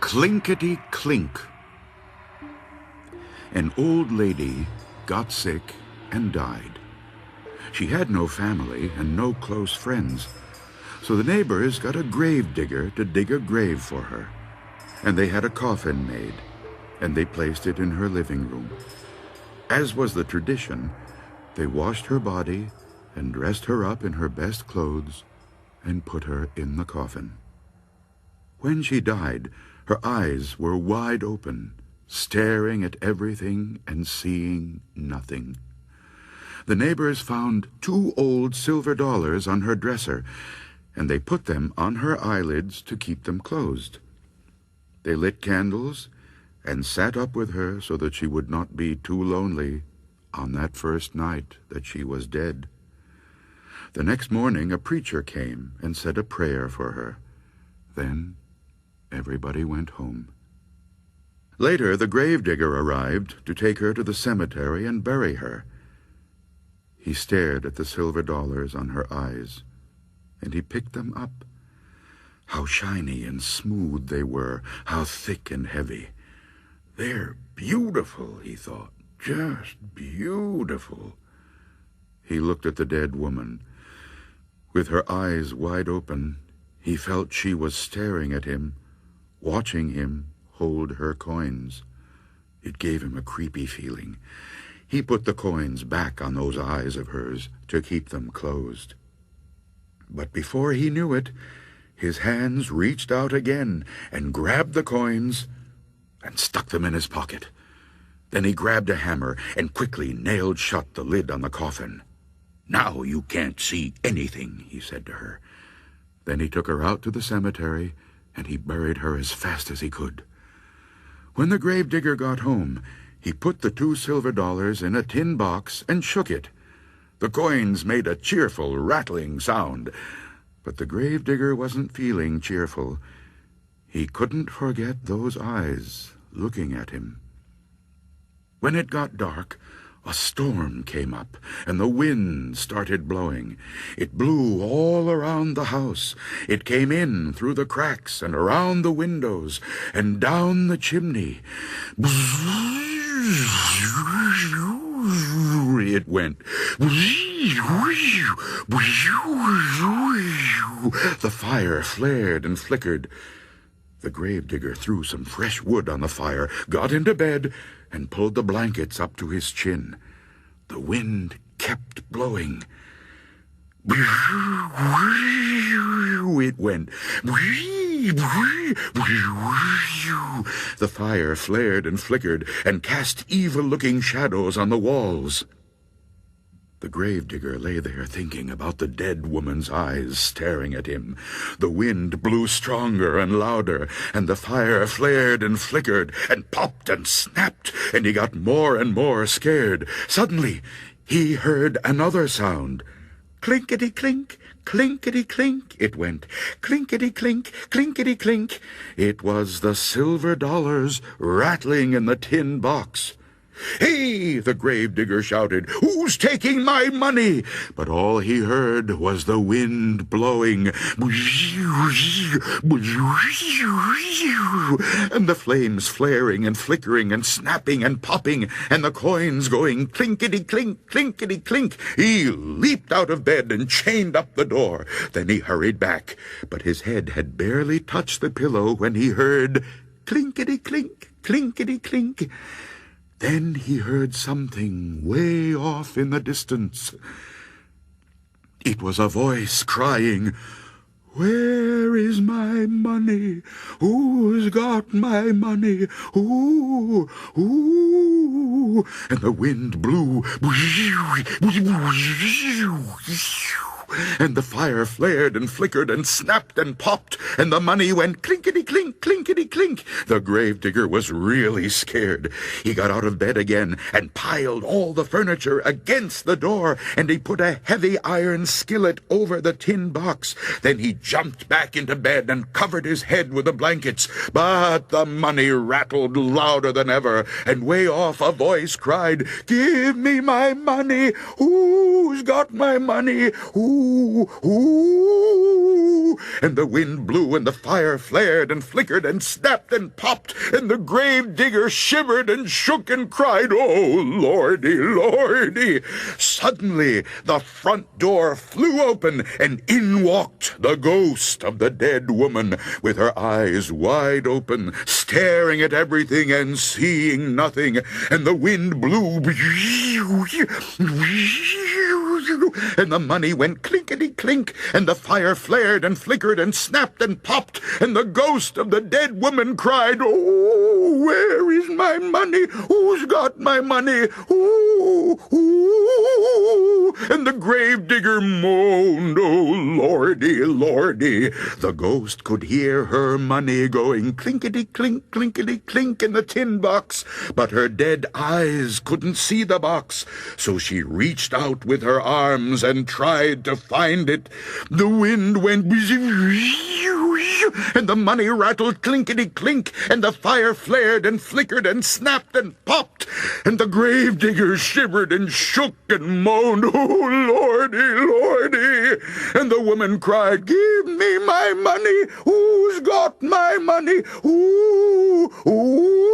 Clinkity Clink. An old lady got sick and died. She had no family and no close friends, so the neighbors got a grave digger to dig a grave for her, and they had a coffin made, and they placed it in her living room. As was the tradition, they washed her body and dressed her up in her best clothes and put her in the coffin. When she died, her eyes were wide open, staring at everything and seeing nothing. The neighbors found 2 old silver dollars on her dresser, and they put them on her eyelids to keep them closed. They lit candles and sat up with her so that she would not be too lonely on that first night that she was dead. The next morning a preacher came and said a prayer for her. Then everybody went home. Later, the gravedigger arrived to take her to the cemetery and bury her. He stared at the silver dollars on her eyes, and he picked them up. How shiny and smooth they were, how thick and heavy. They're beautiful, he thought, just beautiful. He looked at the dead woman. With her eyes wide open, he felt she was staring at him, watching him hold her coins. It gave him a creepy feeling. He put the coins back on those eyes of hers to keep them closed. But before he knew it, his hands reached out again and grabbed the coins and stuck them in his pocket. Then he grabbed a hammer and quickly nailed shut the lid on the coffin. "Now you can't see anything," he said to her. Then he took her out to the cemetery, and he buried her as fast as he could. When the gravedigger got home, he put the 2 silver dollars in a tin box and shook it. The coins made a cheerful, rattling sound, but the gravedigger wasn't feeling cheerful. He couldn't forget those eyes looking at him. When it got dark, a storm came up, and the wind started blowing. It blew all around the house. It came in through the cracks and around the windows and down the chimney. It went. The fire flared and flickered. The gravedigger threw some fresh wood on the fire, got into bed, and pulled the blankets up to his chin. The wind kept blowing. It went. The fire flared and flickered and cast evil-looking shadows on the walls. The gravedigger lay there thinking about the dead woman's eyes staring at him. The wind blew stronger and louder, and the fire flared and flickered and popped and snapped, and he got more and more scared. Suddenly, he heard another sound. Clinkity clink, clinkity clink, it went. Clinkity clink, clinkity clink. It was the silver dollars rattling in the tin box. "Hey!" the gravedigger shouted. "Who's taking my money?" But all he heard was the wind blowing, and the flames flaring and flickering and snapping and popping, and the coins going clinkety clink, clinkety clink. He leaped out of bed and chained up the door. Then he hurried back, but his head had barely touched the pillow when he heard clinkety clink, clinkety clink. Then he heard something way off in the distance. It was a voice crying, "Where is my money? Who's got my money? Who? Who?" And the wind blew, and the fire flared and flickered and snapped and popped, and the money went clinkety clink, clinkety clink. The gravedigger was really scared. He got out of bed again and piled all the furniture against the door, and he put a heavy iron skillet over the tin box. Then he jumped back into bed and covered his head with the blankets. But the money rattled louder than ever, and way off a voice cried, "Give me my money! Who's got my money? Who?" Ooh, ooh. And the wind blew, and the fire flared and flickered and snapped and popped, and the grave digger shivered and shook and cried, "Oh, Lordy, Lordy!" Suddenly the front door flew open, and in walked the ghost of the dead woman, with her eyes wide open, staring at everything and seeing nothing. And the wind blew, and the money went clinkety clink, and the fire flared and flickered and snapped and popped, and the ghost of the dead woman cried, "Oh, where is my money? Who's got my money? Ooh, ooh." And the grave digger moaned, "Oh, Lordy, Lordy." The ghost could hear her money going clinkety clink in the tin box, but her dead eyes couldn't see the box, so she reached out with her arms and tried to find it. The wind went and the money rattled clinkety clink, and the fire flared and flickered and snapped and popped, and the grave digger shivered and shook and moaned, "Oh, Lordy, Lordy." And the woman cried, "Give me my money. Who's got my money? Ooh, ooh."